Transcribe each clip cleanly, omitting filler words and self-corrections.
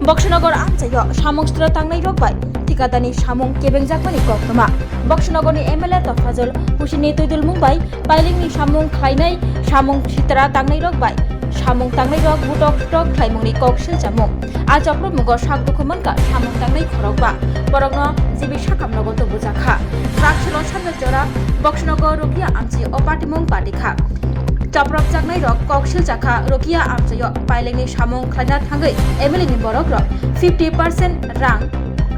Bwkha amchayo Samwng Tangnairogno Tikadani Samwng kebenjakmani koktoma Bwkha MLA Tafajjal Wngmabai Pailingni Samwng khlainai Samwng sitra Tangnairogno Samwng Tangnairogno Bwkha khlaimungni koksil jamung Ajapro mugo sakdukumanka Samwng Tangnairogno Borokrog jibi sakamnogo Bwkha Rakshilo Sanjora Bwkha rokia amchi opatimung patikha Chaprok Tangnairogno koksil jakha rokia amchayo Pailingni Samwng khlaina thangai MLA ni Borokrog 50% rang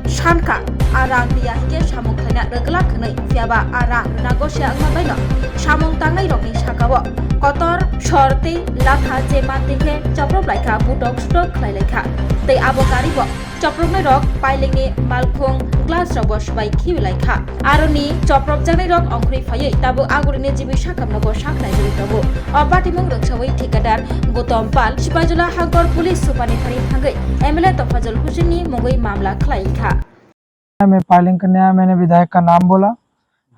Shanka arang dia hingga Samwng khlaina regla khnai fiaba arang nagosia Wngmabai no Samwng Tangnairogni sakawo kotor shorte lakha je mantikhe chaprok laika butok stok khlailekha tei abo garibo chaprok nairok pailingni malkhung glass robo sbai khilaikha aroni chaprok Tangnairogno ongkhri phayai tabo agurini jibi sakamnago saklai jibitabu obatimung roksawi thikadar Gautam Pal Sipajula Hangkor Police Supani Thani Thangai MLA Tafajjal Hossain Mungai मामला खलाइखा। मैं filing करने आया, मैंने विधायक का नाम बोला,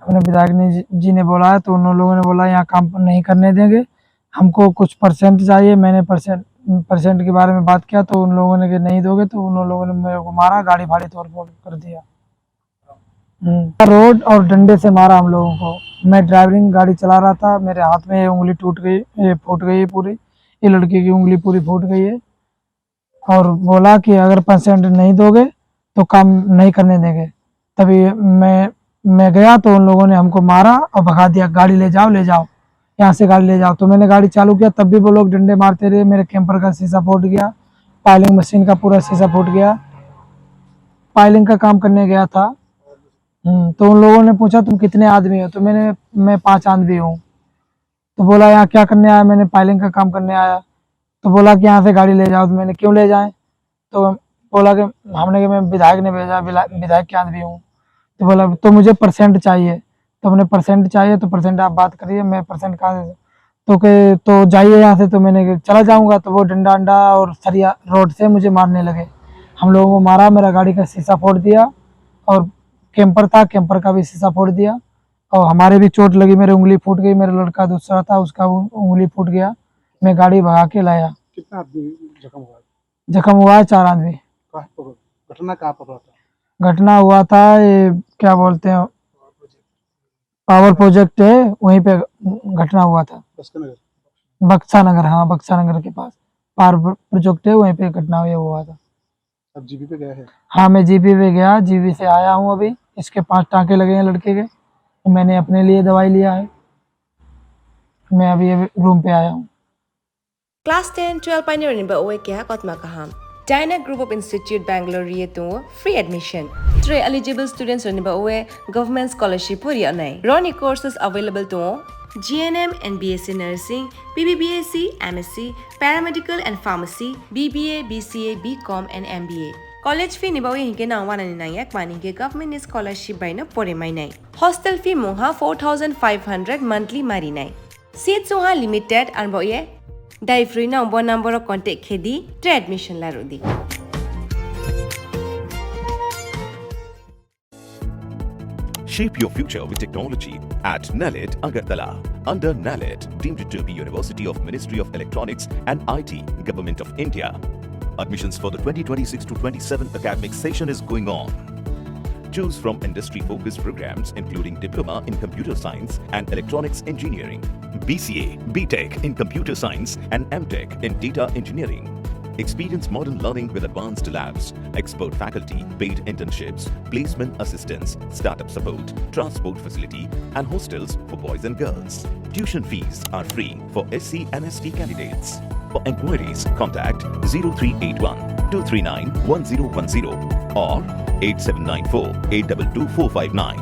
अपने विधायक जी ने बोला तो उन लोगों ने बोला यहाँ काम नहीं करने देंगे, हमको कुछ परसेंट चाहिए। मैंने परसेंट के बारे में बात किया तो उन लोगों ने कि नहीं दोगे, तो उन लोगों ने मेरे को मारा, गाड़ी भाड़ी तोड़ फोड़ कर दिया। रोड और डंडे से मारा हम लोगों को। मैं ड्राइविंग गाड़ी चला रहा था, मेरे हाथ में उंगली टूट गई, ये फूट गई है पूरी, ये लड़की की उंगली पूरी फूट गई है। और बोला कि अगर परसेंट नहीं दोगे तो काम नहीं करने देंगे। तभी मैं गया तो उन लोगों ने हमको मारा और भगा दिया, गाड़ी ले जाओ यहाँ से गाड़ी ले जाओ। तो मैंने गाड़ी चालू किया, तब भी वो लोग डंडे मारते रहे। मेरे कैंपर का शीशा फूट गया, पाइलिंग मशीन का पूरा शीशा फूट गया। पाइलिंग का काम करने गया था। तो उन लोगों ने पूछा तुम कितने आदमी हो, तो मैं 5 आदमी हूँ। तो बोला यहाँ क्या करने आया, मैंने पाइलिंग का काम करने आया। तो बोला कि यहाँ से गाड़ी ले जाओ। तो मैंने क्यों ले जाएं, तो बोला कि हमने कि मैं विधायक ने भेजा, विधायक के आदमी हूँ। तो बोला तो मुझे परसेंट चाहिए। तो हमने परसेंट चाहिए, तो परसेंट आप बात करिए, मैं परसेंट कहाँ से, तो जाइए यहाँ से। तो मैंने चला जाऊँगा, तो वो डंडा अंडा और सरिया रोड से मुझे मारने लगे। हम लोगों को मारा, मेरा गाड़ी का शीशा फोड़ दिया और कैंपर था, कैंपर का भी शीशा फोड़ दिया। और हमारे भी चोट लगी, मेरी उंगली फूट गई। मेरा लड़का दूसरा था, उसका उंगली फूट गया। मैं गाड़ी भगा के लाया। कितना आदमी जख्म हुआ? जख्म हुआ है 4 आदमी। घटना कहाँ पर हुआ था? घटना हुआ था ये क्या बोलते हैं, पावर प्रोजेक्ट है, वहीं पे घटना हुआ था। बक्सा नगर, हाँ बक्सा नगर के पास पावर प्रोजेक्ट है, वहीं पे घटना हुआ था। अब जीबी पे गया है? हाँ मैं जीबी पे गया, जीबी से आया हूँ अभी। इसके 5 टाँके लगे हैं लड़के के, तो मैंने अपने लिए दवाई लिया है। मैं अभी रूम पे आया हूँ। Class 10-12 pioneer ba owe kya kotma kaham China Group of Institute Bangalore to free admission 3 eligible students ba owe government scholarship puri anai Roni courses available to GNM and BSc Nursing, BBBSc, MSc, Paramedical and Pharmacy, BBA, BCA, BCom and MBA. College fee ni ba owe hinke na wana ni nayak mani ke government scholarship by no pore mai nai. Hostel fee moha 4,500 monthly mari nai. Seats oha limited and ba owe Dai free na umbo number of contact khedi tre admission la rudi. Shape your future with technology at NALED Agartala. Under NALED, deemed to be University of Ministry of Electronics and IT, Government of India. Admissions for the 2026 to 27 academic session is going on. Choose from industry-focused programs including Diploma in Computer Science and Electronics Engineering, BCA, BTech in Computer Science and MTech in Data Engineering. Experience modern learning with advanced labs, expert faculty, paid internships, placement assistance, startup support, transport facility and hostels for boys and girls. Tuition fees are free for SC and ST candidates. For enquiries, contact 0381 239 1010 or 8794 822 459.